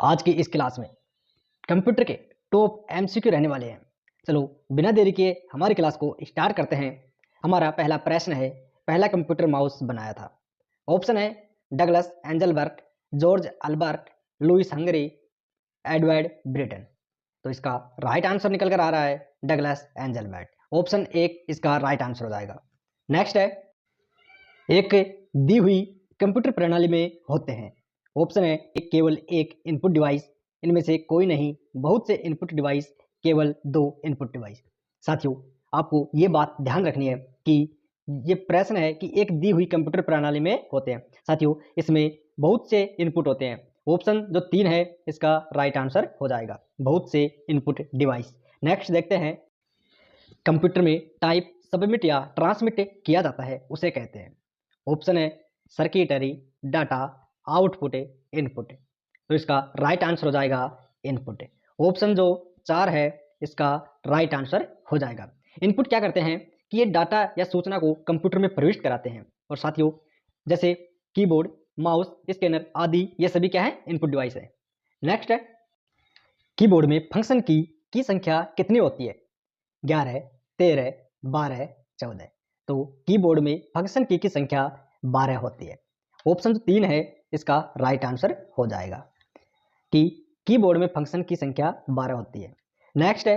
आज की इस क्लास में कंप्यूटर के टॉप एमसीक्यू रहने वाले हैं। चलो बिना देरी किए हमारी क्लास को स्टार्ट करते हैं। हमारा पहला प्रश्न है, पहला कंप्यूटर माउस बनाया था। ऑप्शन है Douglas Engelbart, George Albert, Louis Hungary, Edward Britain. तो इसका राइट आंसर निकल कर आ रहा है डगलस एंजलबर्ट। ऑप्शन एक इसका राइट आंसर हो जाएगा। नेक्स्ट है, एक दी हुई कंप्यूटर प्रणाली में होते हैं। ऑप्शन है एक केवल एक इनपुट डिवाइस, इनमें से कोई नहीं, बहुत से इनपुट डिवाइस, केवल दो इनपुट डिवाइस। साथियों, आपको ये बात ध्यान रखनी है कि ये प्रश्न है कि एक दी हुई कंप्यूटर प्रणाली में होते हैं। साथियों, इसमें बहुत से इनपुट होते हैं। ऑप्शन जो 3 है इसका राइट आंसर हो जाएगा, बहुत से इनपुट डिवाइस। नेक्स्ट देखते हैं, कंप्यूटर में टाइप, सबमिट या ट्रांसमिट किया जाता है उसे कहते हैं। ऑप्शन है सर्किटरी, डाटा, आउटपुट, इनपुट। तो इसका राइट आंसर हो जाएगा इनपुट। ऑप्शन जो 4 है इसका राइट आंसर हो जाएगा। इनपुट क्या करते हैं कि ये डाटा या सूचना को कंप्यूटर में प्रविष्ट कराते हैं। और साथियों, जैसे कीबोर्ड, माउस, स्कैनर आदि ये सभी क्या है, इनपुट डिवाइस है। नेक्स्ट है, कीबोर्ड में फंक्शन की संख्या कितनी होती है? 11, 13, 12, 14। तो कीबोर्ड में फंक्शन की संख्या 12 होती है। ऑप्शन 3 है इसका राइट आंसर हो जाएगा कि कीबोर्ड में फंक्शन की संख्या 12 होती है। नेक्स्ट है,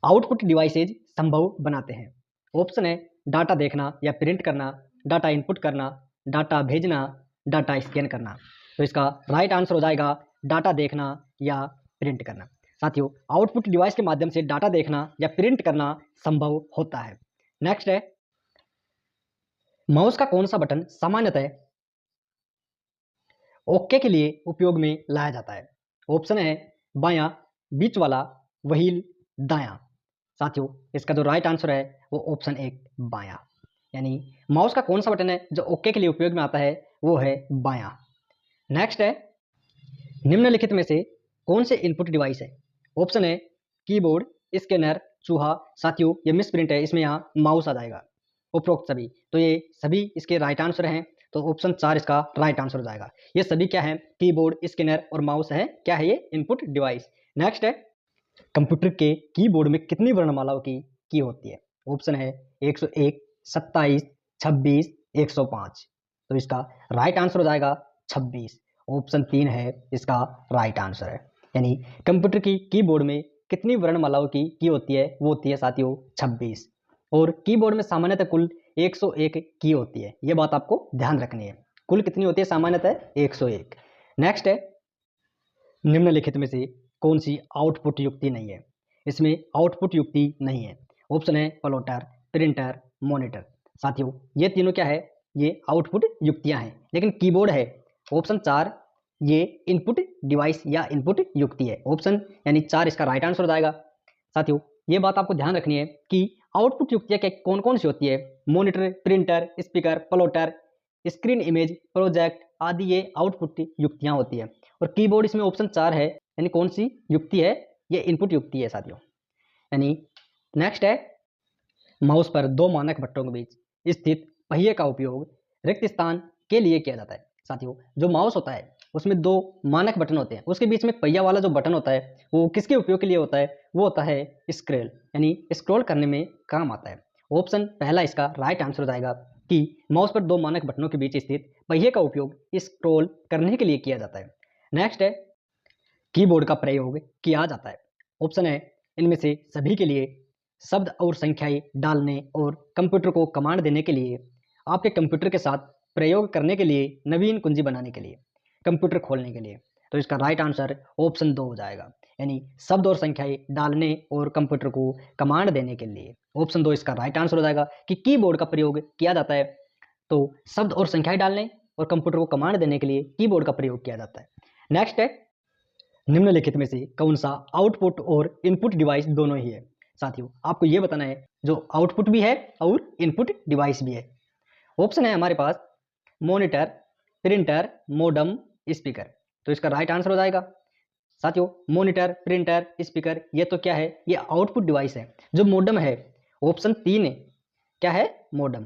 आउटपुट डिवाइसेज संभव बनाते हैं। ऑप्शन है डाटा देखना या प्रिंट करना, डाटा इनपुट करना, डाटा भेजना, डाटा स्कैन करना। तो इसका राइट आंसर हो जाएगा डाटा देखना या प्रिंट करना। साथियों, आउटपुट डिवाइस के माध्यम से डाटा देखना या प्रिंट करना संभव होता है। नेक्स्ट है, माउस का कौन सा बटन सामान्यतः ओके के लिए उपयोग में लाया जाता है? ऑप्शन है बायां, बीच वाला, व्हील, दायां। साथियों, इसका जो राइट आंसर है वो ऑप्शन एक बायां। यानी माउस का कौन सा बटन है जो ओके के लिए उपयोग में आता है, वो है बायां। नेक्स्ट है, निम्नलिखित में से कौन से इनपुट डिवाइस है? ऑप्शन है कीबोर्ड, स्कैनर, चूहा। साथियों, ये मिस प्रिंट है, इसमें यहाँ माउस आ जाएगा। उपरोक्त सभी, तो ये सभी इसके राइट आंसर हैं। तो ऑप्शन 4 इसका राइट आंसर हो जाएगा। ये सभी क्या है, कीबोर्ड, स्कैनर और माउस है, क्या है ये, इनपुट डिवाइस। नेक्स्ट है, कंप्यूटर के कीबोर्ड में कितनी वर्णमालाओं की होती है? ऑप्शन है 101, 27, 26, 105। तो इसका राइट आंसर हो जाएगा 26। ऑप्शन 3 है इसका राइट आंसर है। यानी कंप्यूटर की कीबोर्ड में कितनी वर्णमालाओं की होती है? वो होती है साथियों 26। और कीबोर्ड में सामान्यतः कुल 101 की होती है। ये बात आपको ध्यान रखनी है, कुल कितनी होती है सामान्यतः? 101। नेक्स्ट है, निम्नलिखित में से कौन सी आउटपुट युक्ति नहीं है? इसमें आउटपुट युक्ति नहीं है। ऑप्शन है प्लॉटर, प्रिंटर, मॉनिटर। साथियों, ये तीनों क्या है, ये आउटपुट युक्तियां हैं। लेकिन कीबोर्ड है ऑप्शन 4, ये इनपुट डिवाइस या इनपुट युक्ति है। ऑप्शन यानी 4 इसका राइट आंसर हो जाएगा। साथियों, ये बात आपको ध्यान रखनी है कि आउटपुट युक्तियां कौन कौन सी होती है? Monitor, printer, speaker, plotter, screen image, project आदि ये आउटपुट युक्तियां होती है। और कीबोर्ड इसमें ऑप्शन 4 है, यानी कौन सी युक्ति है, ये इनपुट युक्ति है साथियों। यानी नेक्स्ट है, माउस पर दो मानक बटनों के बीच स्थित पहिए का उपयोग रिक्त स्थान के लिए किया जाता है। साथियों, जो माउस होता है उसमें दो मानक बटन होते हैं, उसके बीच में पहिया वाला जो बटन होता है वो किसके उपयोग के लिए होता है? वो होता है स्क्रॉल, यानी स्क्रॉल करने में काम आता है। ऑप्शन पहला इसका राइट आंसर हो जाएगा कि माउस पर दो मानक बटनों के बीच स्थित पहिए का उपयोग स्क्रॉल करने के लिए किया जाता है। नेक्स्ट है, कीबोर्ड का प्रयोग किया जाता है। ऑप्शन है इनमें से सभी के लिए, शब्द और संख्याएं डालने और कंप्यूटर को कमांड देने के लिए, आपके कंप्यूटर के साथ प्रयोग करने के लिए, नवीन कुंजी बनाने के लिए, कंप्यूटर खोलने के लिए। तो इसका राइट आंसर ऑप्शन 2 हो जाएगा, यानी शब्द और संख्याएं डालने और कंप्यूटर को कमांड देने के लिए। ऑप्शन 2 इसका राइट आंसर हो जाएगा कि कीबोर्ड का प्रयोग किया जाता है, तो शब्द और संख्याएं डालने और कंप्यूटर को कमांड देने के लिए कीबोर्ड का प्रयोग किया जाता है। नेक्स्ट है, निम्नलिखित में से कौन सा आउटपुट और इनपुट डिवाइस दोनों ही है? साथियों, आपको यह बताना है जो आउटपुट भी है और इनपुट डिवाइस भी है। ऑप्शन है हमारे पास मॉनिटर, प्रिंटर, मोडम, स्पीकर। तो इसका राइट आंसर हो जाएगा साथियों मॉनिटर, प्रिंटर, स्पीकर, ये तो क्या है, ये आउटपुट डिवाइस है। जो मोडम है ऑप्शन 3 है, क्या है, मोडम।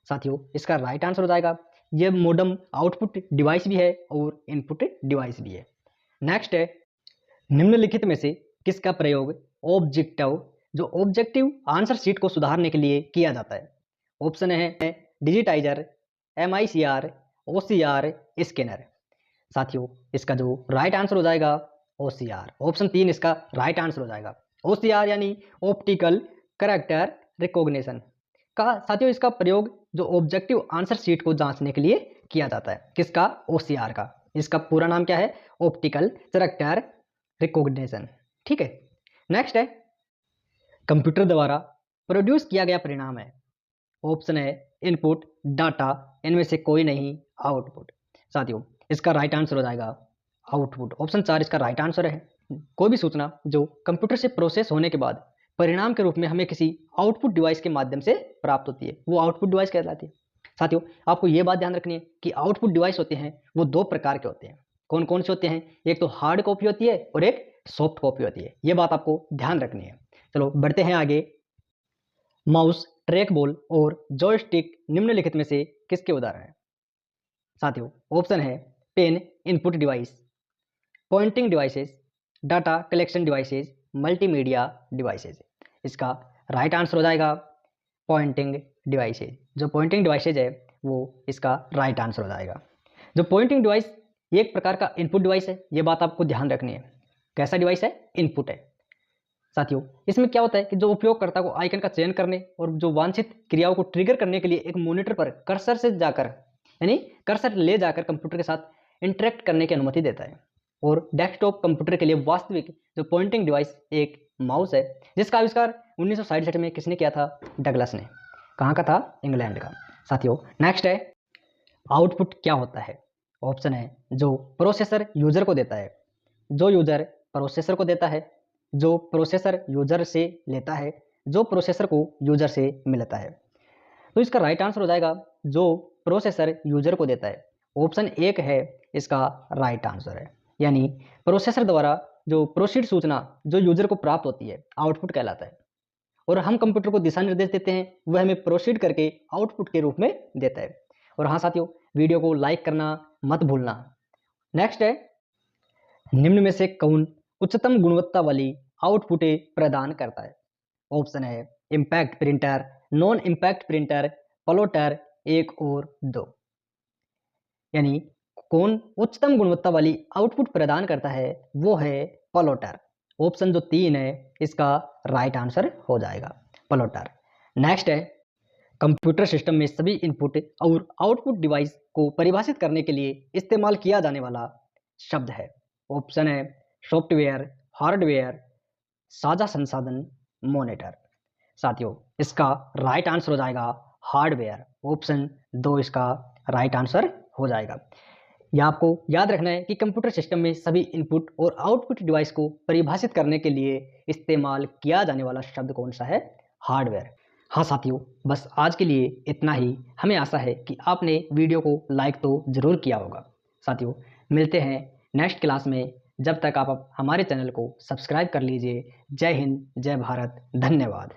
साथियों, इसका राइट आंसर हो जाएगा ये मोडम आउटपुट डिवाइस भी है और इनपुट डिवाइस भी है। नेक्स्ट है, निम्नलिखित में से किसका प्रयोग ऑब्जेक्टिव आंसर शीट को सुधारने के लिए किया जाता है? ऑप्शन है डिजिटाइजर, MICR, OCR, स्कैनर। साथियों, इसका जो राइट आंसर हो जाएगा OCR, ऑप्शन 3 इसका राइट आंसर हो जाएगा। OCR यानी ऑप्टिकल कैरेक्टर रिकॉग्निशन का साथियों इसका प्रयोग जो ऑब्जेक्टिव आंसर शीट को जांचने के लिए किया जाता है। किसका? OCR का। इसका पूरा नाम क्या है? Optical character recognition. ठीक है। नेक्स्ट है, कंप्यूटर द्वारा प्रोड्यूस किया गया परिणाम है। ऑप्शन है इनपुट, डाटा, इनमें से कोई नहीं, आउटपुट। साथियों, इसका राइट आंसर हो जाएगा आउटपुट, ऑप्शन 4 इसका राइट आंसर है। कोई भी सूचना जो कंप्यूटर से प्रोसेस होने के बाद परिणाम के रूप में हमें किसी आउटपुट डिवाइस के माध्यम से प्राप्त होती है, वो आउटपुट डिवाइस कहलाती है। साथियों, आपको ये बात ध्यान रखनी है कि आउटपुट डिवाइस होते हैं वो 2 प्रकार के होते हैं। कौन कौन से होते हैं? एक तो हार्ड कॉपी होती है और एक सॉफ्ट कॉपी होती है। ये बात आपको ध्यान रखनी है। चलो बढ़ते हैं आगे। माउस, ट्रैक बॉल और जॉयस्टिक निम्नलिखित में से किसके उदाहरण हैं? साथियों, ऑप्शन है pen input device, pointing devices, data collection devices, multimedia devices. इसका राइट आंसर हो जाएगा पॉइंटिंग डिवाइसेज। जो पॉइंटिंग डिवाइसेज है वो इसका राइट आंसर हो जाएगा। जो पॉइंटिंग डिवाइस एक प्रकार का इनपुट डिवाइस है, ये बात आपको ध्यान रखनी है। कैसा डिवाइस है? इनपुट है। साथियों, इसमें क्या होता है कि जो उपयोगकर्ता को आइकन का चयन करने और जो वांछित क्रियाओं को ट्रिगर करने के लिए एक मॉनिटर पर कर्सर से जाकर यानी कर्सर ले जाकर कंप्यूटर के साथ इंटरेक्ट करने की अनुमति देता है। और डेस्कटॉप कंप्यूटर के लिए वास्तविक जो पॉइंटिंग डिवाइस एक माउस है, जिसका आविष्कार 1967 में किसने किया था? डगलस ने। कहाँ का था? इंग्लैंड का। साथियों, नेक्स्ट है आउटपुट क्या होता है? ऑप्शन है जो प्रोसेसर यूजर को देता है, जो यूजर प्रोसेसर को देता है, जो प्रोसेसर यूजर से लेता है, जो प्रोसेसर को यूजर से मिलता है। तो इसका राइट आंसर हो जाएगा जो प्रोसेसर यूजर को देता है। ऑप्शन 1 है इसका राइट आंसर है। यानी प्रोसेसर द्वारा जो प्रोसीड सूचना जो यूजर को प्राप्त होती है आउटपुट कहलाता है, और हम कंप्यूटर को दिशा निर्देश देते हैं, वह हमें प्रोसीड करके आउटपुट के रूप में देता है। और हाँ साथियों, वीडियो को लाइक करना मत भूलना। नेक्स्ट है, निम्न में से कौन उच्चतम गुणवत्ता वाली आउटपुट प्रदान करता है? ऑप्शन है impact printer, non impact printer, plotter, 1 और 2। यानी कौन उच्चतम गुणवत्ता वाली आउटपुट प्रदान करता है? वो है प्लॉटर। ऑप्शन जो 3 है इसका राइट आंसर हो जाएगा प्लॉटर। नेक्स्ट है, कंप्यूटर सिस्टम में सभी इनपुट और आउटपुट डिवाइस को परिभाषित करने के लिए इस्तेमाल किया जाने वाला शब्द है। ऑप्शन है सॉफ्टवेयर, हार्डवेयर, साझा संसाधन, मॉनिटर। साथियों, इसका राइट आंसर हो जाएगा हार्डवेयर। ऑप्शन 2 इसका राइट आंसर हो जाएगा। यह आपको याद रखना है कि कंप्यूटर सिस्टम में सभी इनपुट और आउटपुट डिवाइस को परिभाषित करने के लिए इस्तेमाल किया जाने वाला शब्द कौन सा है? हार्डवेयर। हाँ साथियों, बस आज के लिए इतना ही। हमें आशा है कि आपने वीडियो को लाइक तो ज़रूर किया होगा। साथियों, मिलते हैं नेक्स्ट क्लास में। जब तक आप हमारे चैनल को सब्सक्राइब कर लीजिए। जय हिंद, जय भारत, धन्यवाद।